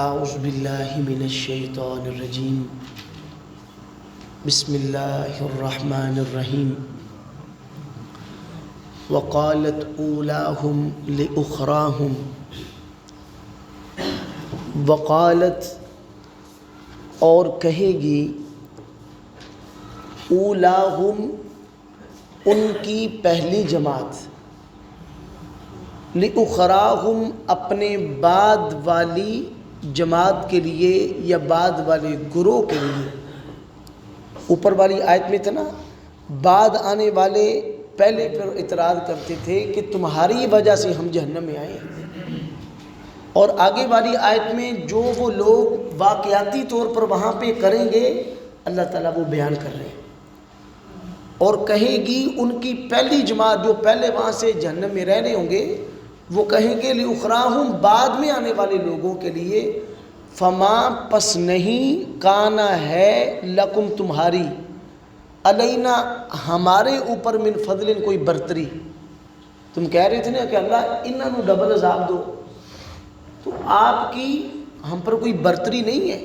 اعوذ باللہ من الشیطان الرجیم بسم اللہ الرحمن الرحیم وقالت اولاہم لأخراہم وقالت اور کہے گی اولاہم ان کی پہلی جماعت لأخراہم اپنے بعد والی جماعت کے لیے یا بعد والے گروہ کے لیے. اوپر والی آیت میں تھا نا بعد آنے والے پہلے پر اعتراض کرتے تھے کہ تمہاری وجہ سے ہم جہنم میں آئے, اور آگے والی آیت میں جو وہ لوگ واقعاتی طور پر وہاں پہ کریں گے اللہ تعالیٰ وہ بیان کر رہے ہیں. اور کہے گی ان کی پہلی جماعت جو پہلے وہاں سے جہنم میں رہ رہے ہوں گے وہ کہیں گے لأخراہم بعد میں آنے والے لوگوں کے لیے فما پس نہیں کانا ہے لکم تمہاری علینا ہمارے اوپر من فضل کوئی برتری. تم کہہ رہے تھے نا کہ اللہ انہوں ڈبل عذاب دو, تو آپ کی ہم پر کوئی برتری نہیں ہے.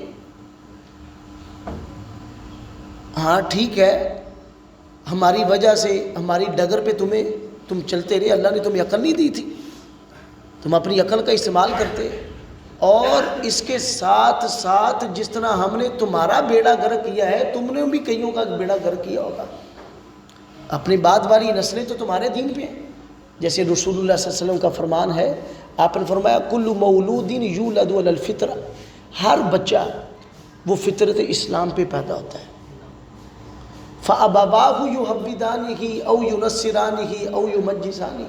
ہاں ٹھیک ہے, ہماری وجہ سے ہماری ڈگر پہ تم چلتے رہے, اللہ نے تمہیں عقل نہیں دی تھی, تم اپنی عقل کا استعمال کرتے. اور اس کے ساتھ ساتھ جس طرح ہم نے تمہارا بیڑا غرق کیا ہے تم نے بھی کئیوں کا بیڑا غرق کیا ہوگا. اپنی بعد والی نسلیں تو تمہارے دین پہ ہیں. جیسے رسول اللہ صلی اللہ علیہ وسلم کا فرمان ہے, آپ نے فرمایا کل مولود یولد علی الفطرہ, ہر بچہ وہ فطرت اسلام پہ پیدا ہوتا ہے. فَأَبَوَاهُ يُحَوِّدَانِهِ أَوْ يُنَصِّرَانِهِ أَوْ يُمَجِّسَانِهِ,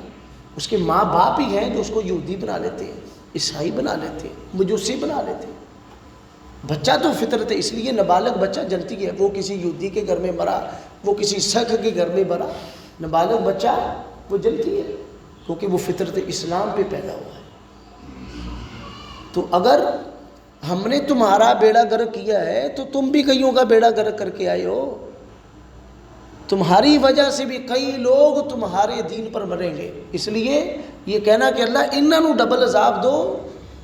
اس کے ماں باپ ہی ہیں جو اس کو یہودی بنا لیتے ہیں, عیسائی بنا لیتے ہیں, مجوسی بنا لیتے ہیں. بچہ تو فطرت, اس لیے نابالغ بچہ جنتی ہے. وہ کسی یہودی کے گھر میں مرا, وہ کسی سکھ کے گھر میں مرا, نابالغ بچہ وہ جنتی ہے کیونکہ وہ فطرت اسلام پہ پیدا ہوا ہے. تو اگر ہم نے تمہارا بیڑا غرق کیا ہے تو تم بھی کئیوں کا بیڑا غرق کر کے آئے ہو. تمہاری وجہ سے بھی کئی لوگ تمہارے دین پر مریں گے. اس لیے یہ کہنا کہ اللہ انہوں ڈبل عذاب دو,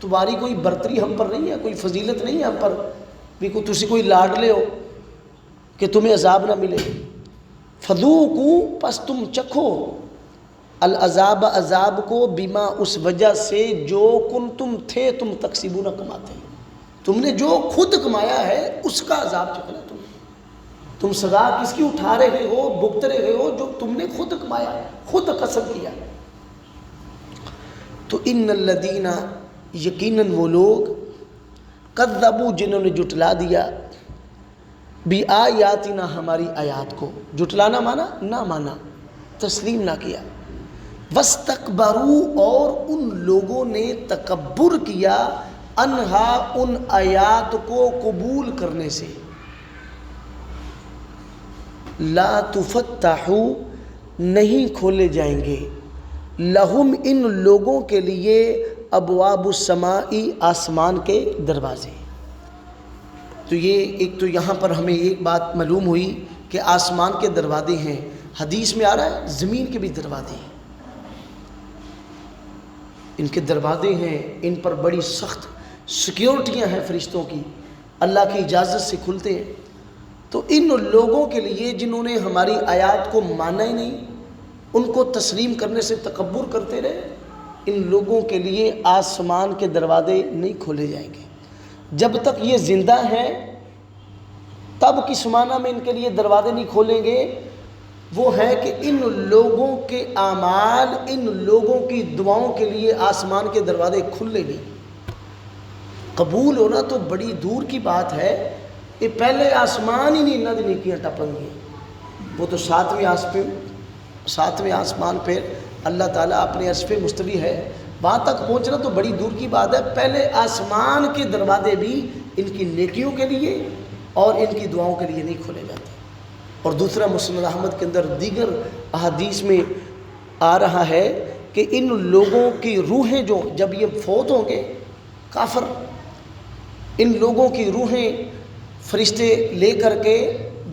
تمہاری کوئی برتری ہم پر نہیں ہے, کوئی فضیلت نہیں ہے ہم پر بھی, تسی کوئی لاڈلے ہو کہ تمہیں عذاب نہ ملے. فذوقوا پس تم چکھو العذاب عذاب کو بما اس وجہ سے جو کنتم تھے تم تکسبون کماتے, تم نے جو خود کمایا ہے اس کا عذاب چکھنا. تم سزا کس کی اٹھا رہے ہو, بھگت رہے ہو, جو تم نے خود کمایا, خود کسب کیا. تو ان الذین یقیناً وہ لوگ کذبوا جنہوں نے جھٹلا دیا بآیاتنا ہماری آیات کو, جھٹلانا مانا نہ مانا, تسلیم نہ کیا. واستکبروا اور ان لوگوں نے تکبر کیا انہا ان آیات کو قبول کرنے سے. لا تفتحوا نہیں کھولے جائیں گے لہم ان لوگوں کے لیے ابواب السماء آسمان کے دروازے. تو یہ ایک تو یہاں پر ہمیں ایک بات معلوم ہوئی کہ آسمان کے دروازے ہیں. حدیث میں آ رہا ہے زمین کے بھی دروازے ہیں, ان کے دروازے ہیں, ان پر بڑی سخت سیکیورٹیاں ہیں فرشتوں کی, اللہ کی اجازت سے کھلتے ہیں. تو ان لوگوں کے لیے جنہوں نے ہماری آیات کو مانا ہی نہیں, ان کو تسلیم کرنے سے تکبر کرتے رہے, ان لوگوں کے لیے آسمان کے دروازے نہیں کھولے جائیں گے. جب تک یہ زندہ ہیں تب کس معنی میں ان کے لیے دروازے نہیں کھولیں گے, وہ ہے کہ ان لوگوں کے اعمال, ان لوگوں کی دعاؤں کے لیے آسمان کے دروازے کھلے نہیں. قبول ہونا تو بڑی دور کی بات ہے, یہ پہلے آسمان ہی نہیں انہوں نے نیکیاں ٹپن گی. وہ تو ساتویں آسمان پہ اللہ تعالیٰ اپنے عرش پہ مستوی ہے, وہاں تک پہنچنا تو بڑی دور کی بات ہے. پہلے آسمان کے دروازے بھی ان کی نیکیوں کے لیے اور ان کی دعاؤں کے لیے نہیں کھولے جاتے. اور دوسرا مسند احمد کے اندر دیگر احادیث میں آ رہا ہے کہ ان لوگوں کی روحیں جو جب یہ فوت ہوں گے کافر, ان لوگوں کی روحیں فرشتے لے کر کے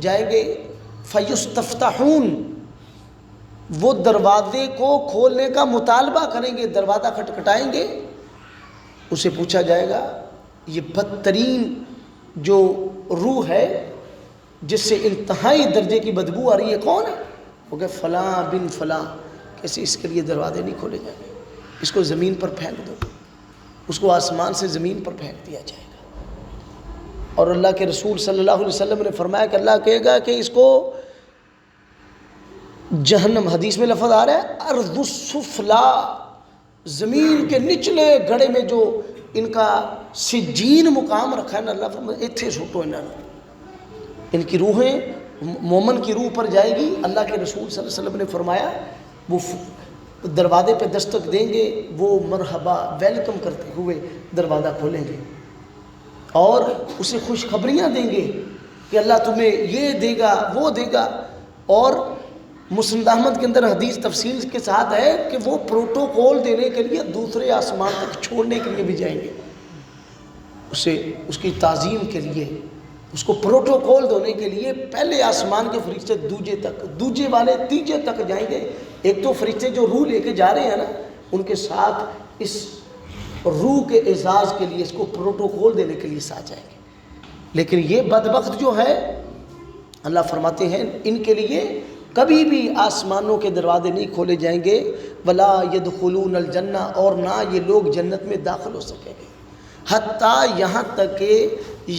جائیں گے. فیستفتحون, وہ دروازے کو کھولنے کا مطالبہ کریں گے, دروازہ کھٹکھٹائیں گے. اسے پوچھا جائے گا یہ بدترین جو روح ہے جس سے انتہائی درجے کی بدبو آ رہی ہے، کون ہے؟ وہ کہ فلاں بن فلاں، کیسے اس کے لیے دروازے نہیں کھولے جائیں گے، اس کو زمین پر پھینک دو، اس کو آسمان سے زمین پر پھینک دیا جائے گا۔ اور اللہ کے رسول صلی اللہ علیہ وسلم نے فرمایا کہ اللہ کہے گا کہ اس کو جہنم، حدیث میں لفظ آ رہا ہے ارض السفلا، زمین کے نچلے گڑھے میں جو ان کا سجین مقام رکھا ہے نا، اللہ فرمایا اتھے سوٹو انہوں نے، ان کی روحیں مومن کی روح پر جائے گی۔ اللہ کے رسول صلی اللہ علیہ وسلم نے فرمایا وہ دروازے پہ دستک دیں گے، وہ مرحبا ویلکم کرتے ہوئے دروازہ کھولیں گے اور اسے خوشخبریاں دیں گے کہ اللہ تمہیں یہ دے گا وہ دے گا۔ اور مسند احمد کے اندر حدیث تفصیل کے ساتھ ہے کہ وہ پروٹوکول دینے کے لیے دوسرے آسمان تک چھوڑنے کے لیے بھی جائیں گے، اسے اس کی تعظیم کے لیے، اس کو پروٹوکول دینے کے لیے پہلے آسمان کے فرشتے دوجے تک، دوجے والے تیجے تک جائیں گے۔ ایک تو فرشتے جو روح لے کے جا رہے ہیں نا، ان کے ساتھ اس روح کے اعزاز کے لیے، اس کو پروٹوکول دینے کے لیے ساتھ جائیں گے۔ لیکن یہ بدبخت جو ہے، اللہ فرماتے ہیں ان کے لیے کبھی بھی آسمانوں کے دروازے نہیں کھولے جائیں گے، ولا يدخلون الجنہ، اور نہ یہ لوگ جنت میں داخل ہو سکیں گے، حتیٰ یہاں تک کہ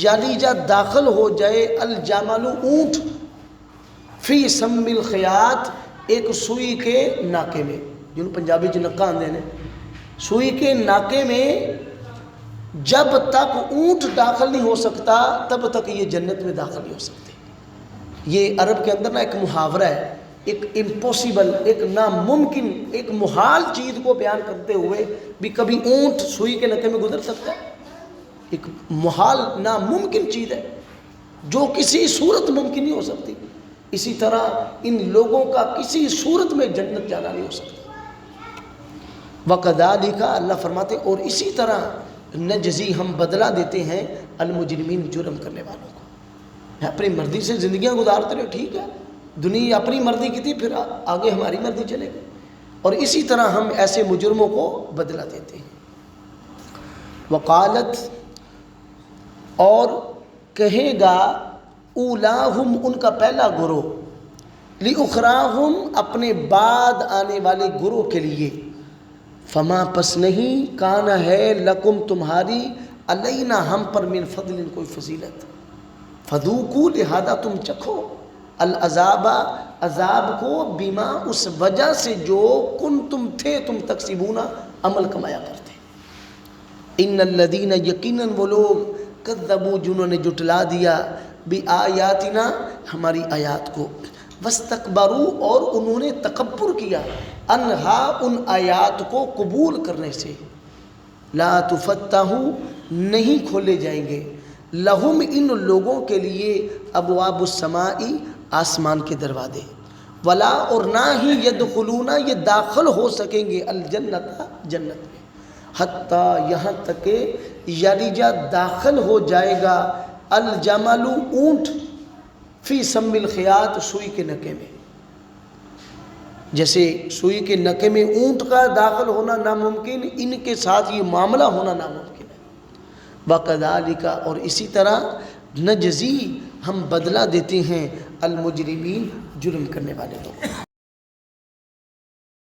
یلیجا داخل ہو جائے الجمل، اونٹ، فی سم الخیاط، ایک سوئی کے ناکے میں، جن پنجابی چ نکا آندے نے، سوئی کے ناکے میں جب تک اونٹ داخل نہیں ہو سکتا تب تک یہ جنت میں داخل نہیں ہو سکتے۔ یہ عرب کے اندر نا ایک محاورہ ہے، ایک امپوسیبل، ایک ناممکن، ایک محال چیز کو بیان کرتے ہوئے بھی کبھی اونٹ سوئی کے نکے میں گزر سکتا ہے، ایک محال ناممکن چیز ہے جو کسی صورت ممکن نہیں ہو سکتی۔ اسی طرح ان لوگوں کا کسی صورت میں جنت جانا نہیں ہو سکتا۔ وَقَذَلِكَ، اللہ فرماتے اور اسی طرح نجزی، ہم بدلہ دیتے ہیں المجرمین، جرم کرنے والوں کو۔ اپنی مرضی سے زندگیاں گزارتے رہے، ٹھیک ہے، دنیا اپنی مرضی کی تھی، پھر آگے ہماری مرضی چلے گی، اور اسی طرح ہم ایسے مجرموں کو بدلہ دیتے ہیں۔ وقالت، اور کہے گا اولاہم، ان کا پہلا گروہ، لِأُخْرَاهُمْ، اپنے بعد آنے والے گروہ کے لیے، فما پس نہیں، کان ہے لکم تمہاری، علینا ہم پر، من فضل کوئی فضیلت، فذوقوا لہذا تم چکھو، العذاب عذاب کو، بما اس وجہ سے جو کنتم تھے تم تکسبون عمل کمایا کرتے۔ ان الذین، یقیناً وہ لوگ، کذبوا جنہوں نے جھٹلا دیا، بآیاتنا ہماری آیات کو، واستکبروا اور انہوں نے تکبر کیا، انہا ان آیات کو قبول کرنے سے، لا تفتح نہیں کھولے جائیں گے، لہم ان لوگوں کے لیے، ابواب السماء آسمان کے دروازے، ولا اور نہ ہی یدخلون یہ داخل ہو سکیں گے، الجنت جنت میں، حتیٰ یہاں تک کہ یلجا داخل ہو جائے گا، الجمل اونٹ، فی سم الخیاط سوئی کے نکے میں، جیسے سوئی کے نکے میں اونٹ کا داخل ہونا ناممکن، ان کے ساتھ یہ معاملہ ہونا ناممکن ہے۔ وَقَذَلِكَ اور اسی طرح نجزی ہم بدلہ دیتے ہیں المجرمین جرم کرنے والے لوگ۔